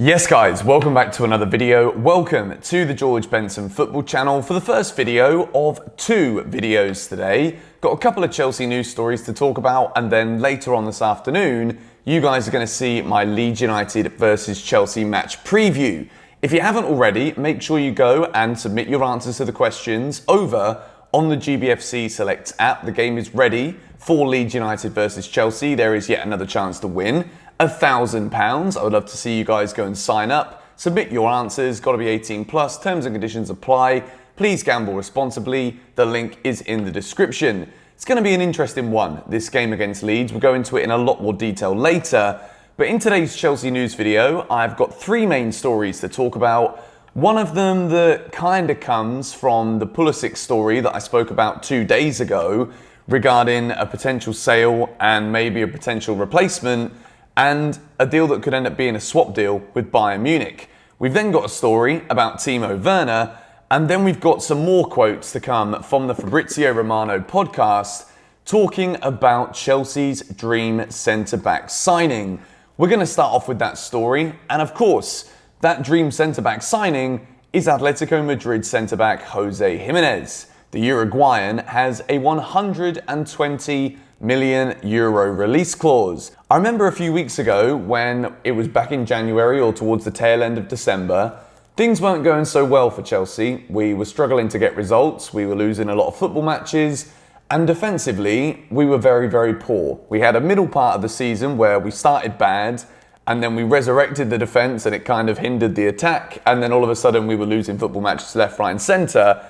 Yes guys, welcome back to another video. Welcome to the George Benson football channel for the first video of two videos today. Got a couple of Chelsea news stories to talk about, and then later on this afternoon, you guys are going to see my Leeds United versus Chelsea match preview. If you haven't already, make sure you go and submit your answers to the questions over on the GBFC Select app. The game is ready for Leeds United versus Chelsea. There is yet another chance to win £1,000. I would love to see you guys go and sign up. Submit your answers. Got to be 18 plus. Terms and conditions apply. Please gamble responsibly. The link is in the description. It's going to be an interesting one, this game against Leeds. We'll go into it in a lot more detail later. But in today's Chelsea news video, I've got three main stories to talk about. One of them that kind of comes from the Pulisic story that I spoke about 2 days ago regarding a potential sale and maybe a potential replacement, and a deal that could end up being a swap deal with Bayern Munich. We've then got a story about Timo Werner, and then we've got some more quotes to come from the Fabrizio Romano podcast talking about Chelsea's dream centre-back signing. We're going to start off with that story, and of course, that dream centre-back signing is Atletico Madrid centre-back Jose Jimenez. The Uruguayan has a €120 million release clause. I remember a few weeks ago when it was back in January or towards the tail end of December, things weren't going so well for Chelsea. We were struggling to get results, we were losing a lot of football matches, and defensively, we were very, very poor. We had a middle part of the season where we started bad, and then we resurrected the defence and it kind of hindered the attack, and then all of a sudden we were losing football matches left, right and centre,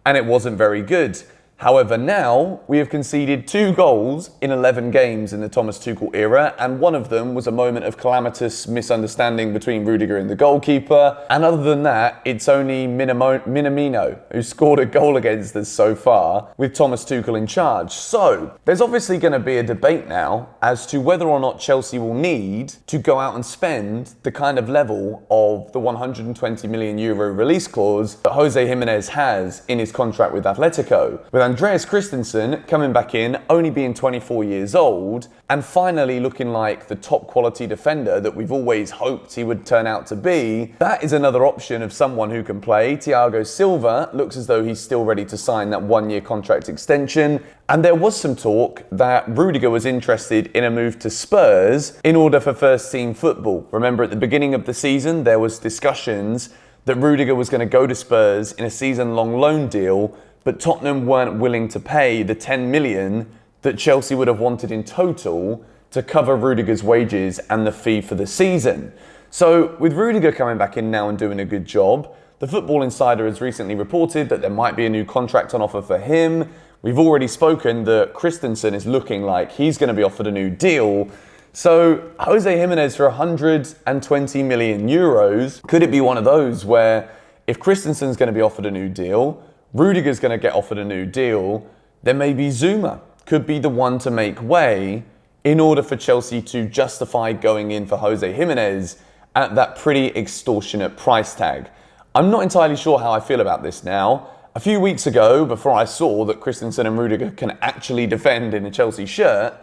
and it wasn't very good. However, now we have conceded 2 goals in 11 games in the Thomas Tuchel era, and one of them was a moment of calamitous misunderstanding between Rudiger and the goalkeeper. And other than that, it's only Minamino who scored a goal against us so far with Thomas Tuchel in charge. So there's obviously going to be a debate now as to whether or not Chelsea will need to go out and spend the kind of level of the €120 million release clause that Jose Jimenez has in his contract with Atletico. With Andreas Christensen coming back in, only being 24 years old, and finally looking like the top quality defender that we've always hoped he would turn out to be, that is another option of someone who can play. Thiago Silva looks as though he's still ready to sign that 1-year contract extension, and there was some talk that Rudiger was interested in a move to Spurs in order for first team football. Remember, at the beginning of the season, there was discussions that Rudiger was going to go to Spurs in a season-long loan deal, but Tottenham weren't willing to pay the 10 million that Chelsea would have wanted in total to cover Rudiger's wages and the fee for the season. So with Rudiger coming back in now and doing a good job, the Football Insider has recently reported that there might be a new contract on offer for him. We've already spoken that Christensen is looking like he's going to be offered a new deal. So Jose Jimenez for €120 million, could it be one of those where if Christensen's going to be offered a new deal, Rudiger's going to get offered a new deal, then maybe Zuma could be the one to make way in order for Chelsea to justify going in for Jose Jimenez at that pretty extortionate price tag. I'm not entirely sure how I feel about this now. A few weeks ago, before I saw that Christensen and Rudiger can actually defend in a Chelsea shirt,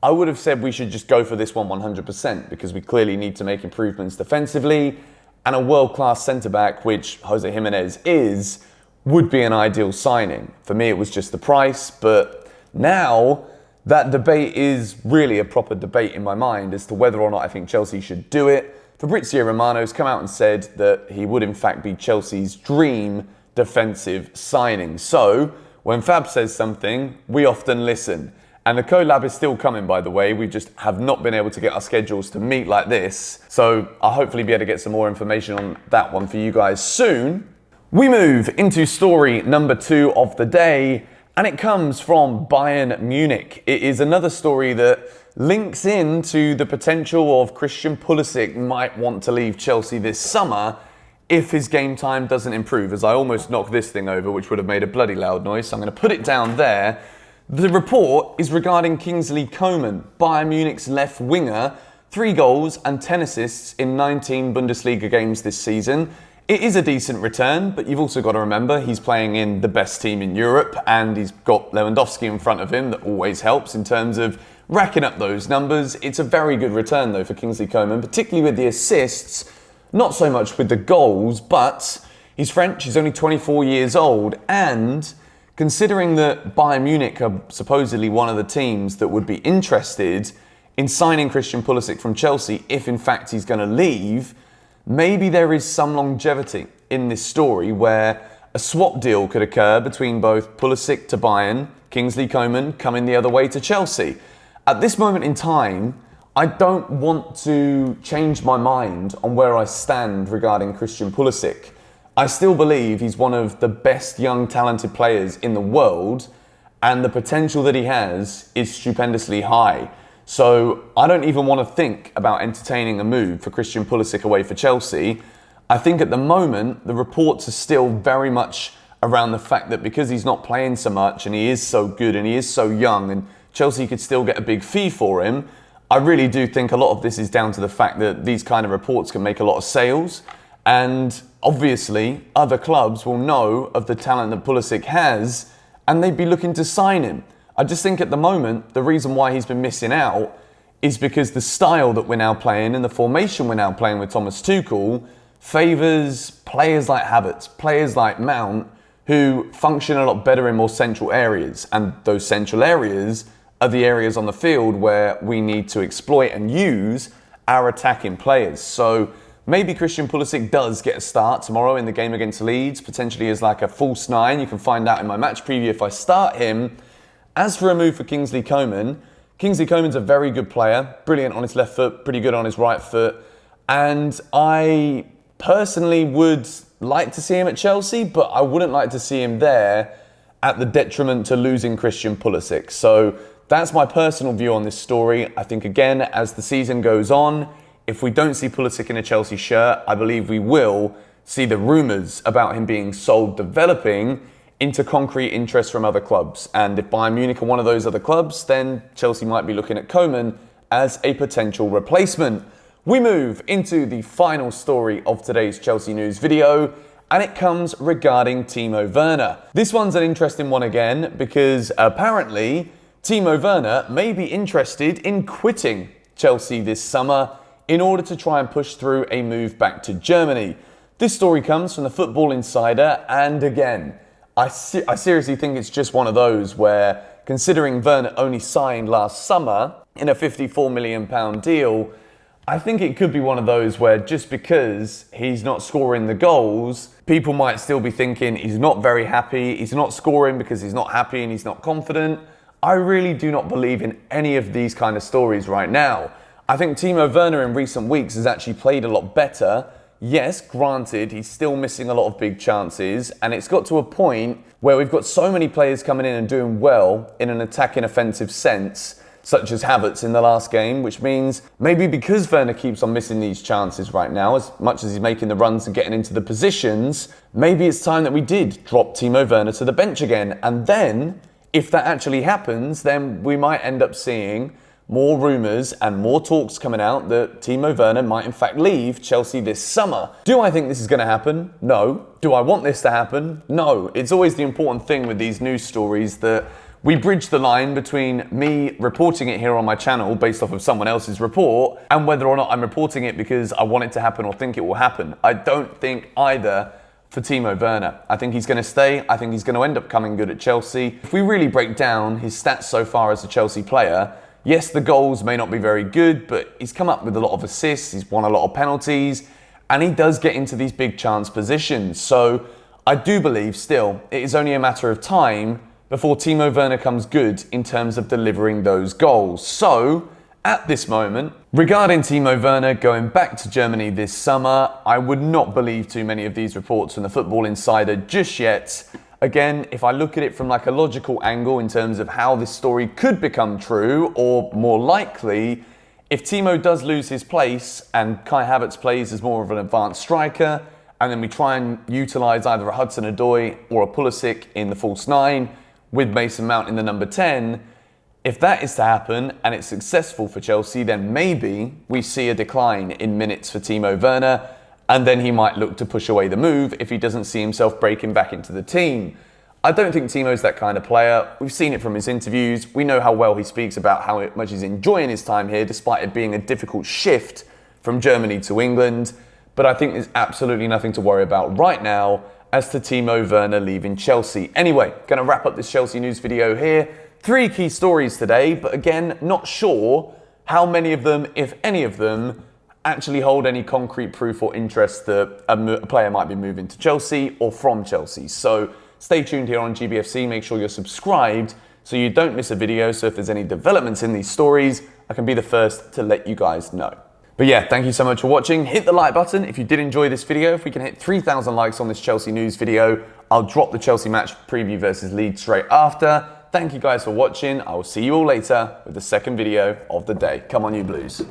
I would have said we should just go for this one 100% because we clearly need to make improvements defensively, and a world-class centre-back, which Jose Jimenez is, would be an ideal signing. For me, it was just the price, but now that debate is really a proper debate in my mind as to whether or not I think Chelsea should do it. Fabrizio Romano's come out and said that he would in fact be Chelsea's dream defensive signing. So when Fab says something, we often listen. And the collab is still coming, by the way. We just have not been able to get our schedules to meet like this. So I'll hopefully be able to get some more information on that one for you guys soon. We move into story number 2 of the day, and it comes from Bayern Munich. It is another story that links into the potential of Christian Pulisic might want to leave Chelsea this summer if his game time doesn't improve, as I almost knocked this thing over, which would have made a bloody loud noise, so I'm going to put it down there. The report is regarding Kingsley Coman, Bayern Munich's left winger, 3 goals and 10 assists in 19 Bundesliga games this season. It is a decent return, but you've also got to remember he's playing in the best team in Europe, and he's got Lewandowski in front of him. That always helps in terms of racking up those numbers. It's a very good return though for Kingsley Coman, particularly with the assists. Not so much with the goals, but he's French, he's only 24 years old, and considering that Bayern Munich are supposedly one of the teams that would be interested in signing Christian Pulisic from Chelsea if in fact he's going to leave, maybe there is some longevity in this story where a swap deal could occur between both Pulisic to Bayern, Kingsley Coman coming the other way to Chelsea. At this moment in time, I don't want to change my mind on where I stand regarding Christian Pulisic. I still believe he's one of the best young talented players in the world, and the potential that he has is stupendously high. So I don't even want to think about entertaining a move for Christian Pulisic away for Chelsea. I think at the moment, the reports are still very much around the fact that because he's not playing so much and he is so good and he is so young and Chelsea could still get a big fee for him, I really do think a lot of this is down to the fact that these kind of reports can make a lot of sales. And obviously, other clubs will know of the talent that Pulisic has and they'd be looking to sign him. I just think at the moment, the reason why he's been missing out is because the style that we're now playing and the formation we're now playing with Thomas Tuchel favours players like Havertz, players like Mount, who function a lot better in more central areas. And those central areas are the areas on the field where we need to exploit and use our attacking players. So maybe Christian Pulisic does get a start tomorrow in the game against Leeds, potentially as like a false nine. You can find out in my match preview if I start him. As for a move for Kingsley Coman's a very good player, brilliant on his left foot, pretty good on his right foot. And I personally would like to see him at Chelsea, but I wouldn't like to see him there at the detriment to losing Christian Pulisic. So that's my personal view on this story. I think, again, as the season goes on, if we don't see Pulisic in a Chelsea shirt, I believe we will see the rumours about him being sold developing into concrete interest from other clubs. And if Bayern Munich are one of those other clubs, then Chelsea might be looking at Coman as a potential replacement. We move into the final story of today's Chelsea news video, and it comes regarding Timo Werner. This one's an interesting one again, because apparently Timo Werner may be interested in quitting Chelsea this summer in order to try and push through a move back to Germany. This story comes from the Football Insider, and again, I seriously think it's just one of those where, considering Werner only signed last summer in a £54 million deal, I think it could be one of those where just because he's not scoring the goals, people might still be thinking he's not very happy, he's not scoring because he's not happy and he's not confident. I really do not believe in any of these kind of stories right now. I think Timo Werner in recent weeks has actually played a lot better. Yes, granted, he's still missing a lot of big chances, and it's got to a point where we've got so many players coming in and doing well in an attacking offensive sense, such as Havertz in the last game, which means maybe because Werner keeps on missing these chances right now, as much as he's making the runs and getting into the positions, maybe it's time that we did drop Timo Werner to the bench again. And then, if that actually happens, then we might end up seeing more rumours and more talks coming out that Timo Werner might in fact leave Chelsea this summer. Do I think this is going to happen? No. Do I want this to happen? No. It's always the important thing with these news stories that we bridge the line between me reporting it here on my channel based off of someone else's report and whether or not I'm reporting it because I want it to happen or think it will happen. I don't think either for Timo Werner. I think he's going to stay. I think he's going to end up coming good at Chelsea. If we really break down his stats so far as a Chelsea player, yes, the goals may not be very good, but he's come up with a lot of assists, he's won a lot of penalties, and he does get into these big chance positions. So I do believe still it is only a matter of time before Timo Werner comes good in terms of delivering those goals. So at this moment, regarding Timo Werner going back to Germany this summer, I would not believe too many of these reports from the Football Insider just yet. Again, if I look at it from like a logical angle in terms of how this story could become true, or more likely, if Timo does lose his place and Kai Havertz plays as more of an advanced striker, and then we try and utilise either a Hudson-Odoi or a Pulisic in the false nine, with Mason Mount in the number 10, if that is to happen and it's successful for Chelsea, then maybe we see a decline in minutes for Timo Werner, and then he might look to push away the move if he doesn't see himself breaking back into the team. I don't think Timo's that kind of player. We've seen it from his interviews. We know how well he speaks about how much he's enjoying his time here, despite it being a difficult shift from Germany to England. but I think there's absolutely nothing to worry about right now as to Timo Werner leaving Chelsea. Anyway, going to wrap up this Chelsea news video here. 3 key stories today, but again, not sure how many of them, if any of them, actually hold any concrete proof or interest that a player might be moving to Chelsea or from Chelsea. So stay tuned here on GBFC. Make sure you're subscribed so you don't miss a video. So if there's any developments in these stories, I can be the first to let you guys know. But yeah, thank you so much for watching. Hit the like button if you did enjoy this video. If we can hit 3,000 likes on this Chelsea news video, I'll drop the Chelsea match preview versus Leeds straight after. Thank you guys for watching. I will see you all later with the second video of the day. Come on, you Blues.